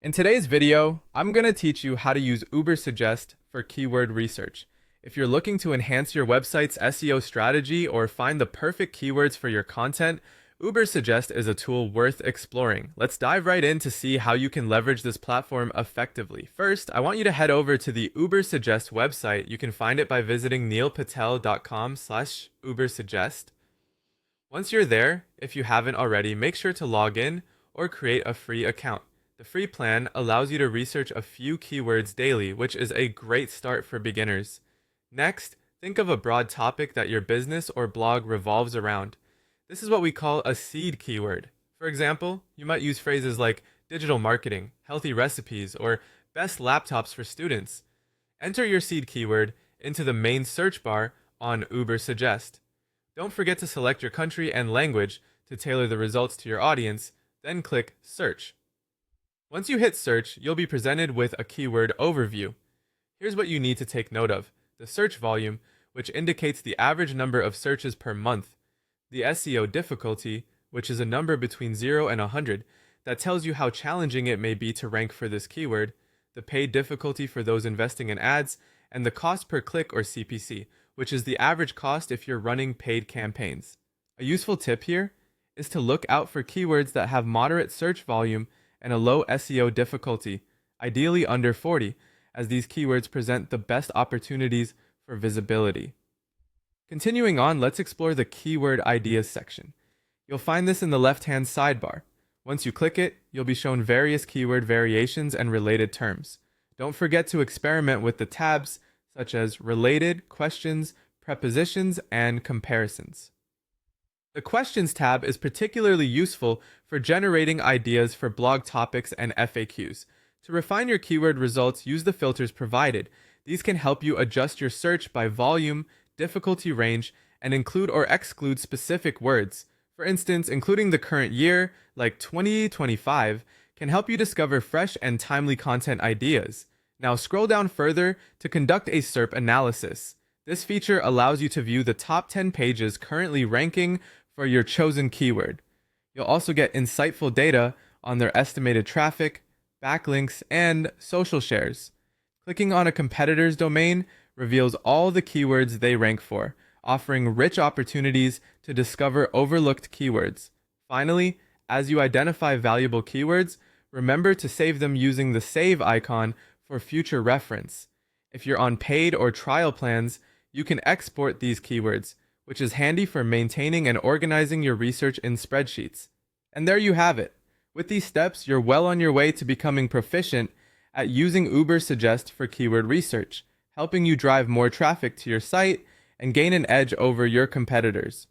In today's video, I'm going to teach you how to use Ubersuggest for keyword research. If you're looking to enhance your website's SEO strategy or find the perfect keywords for your content, Ubersuggest is a tool worth exploring. Let's dive right in to see how you can leverage this platform effectively. First, I want you to head over to the Ubersuggest website. You can find it by visiting neilpatel.com/Ubersuggest. Once you're there, if you haven't already, make sure to log in or create a free account. The free plan allows you to research a few keywords daily, which is a great start for beginners. Next, think of a broad topic that your business or blog revolves around. This is what we call a seed keyword. For example, you might use phrases like digital marketing, healthy recipes, or best laptops for students. Enter your seed keyword into the main search bar on Ubersuggest. Don't forget to select your country and language to tailor the results to your audience, then click Search. Once you hit search, you'll be presented with a keyword overview. Here's what you need to take note of: the search volume, which indicates the average number of searches per month; the SEO difficulty, which is a number between 0 and 100 that tells you how challenging it may be to rank for this keyword; the paid difficulty for those investing in ads; and the cost per click or CPC, which is the average cost if you're running paid campaigns. A useful tip here is to look out for keywords that have moderate search volume and a low SEO difficulty, ideally under 40, as these keywords present the best opportunities for visibility. Continuing on, let's explore the Keyword Ideas section. You'll find this in the left-hand sidebar. Once you click it, you'll be shown various keyword variations and related terms. Don't forget to experiment with the tabs such as related, questions, prepositions, and comparisons. The Questions tab is particularly useful for generating ideas for blog topics and FAQs. To refine your keyword results, use the filters provided. These can help you adjust your search by volume, difficulty range, and include or exclude specific words. For instance, including the current year, like 2025, can help you discover fresh and timely content ideas. Now scroll down further to conduct a SERP analysis. This feature allows you to view the top 10 pages currently ranking for your chosen keyword. You'll also get insightful data on their estimated traffic, backlinks, and social shares. Clicking on a competitor's domain reveals all the keywords they rank for, offering rich opportunities to discover overlooked keywords. Finally, as you identify valuable keywords, remember to save them using the save icon for future reference. If you're on paid or trial plans, you can export these keywords, which is handy for maintaining and organizing your research in spreadsheets. And there you have it. With these steps, you're well on your way to becoming proficient at using Ubersuggest for keyword research, helping you drive more traffic to your site and gain an edge over your competitors.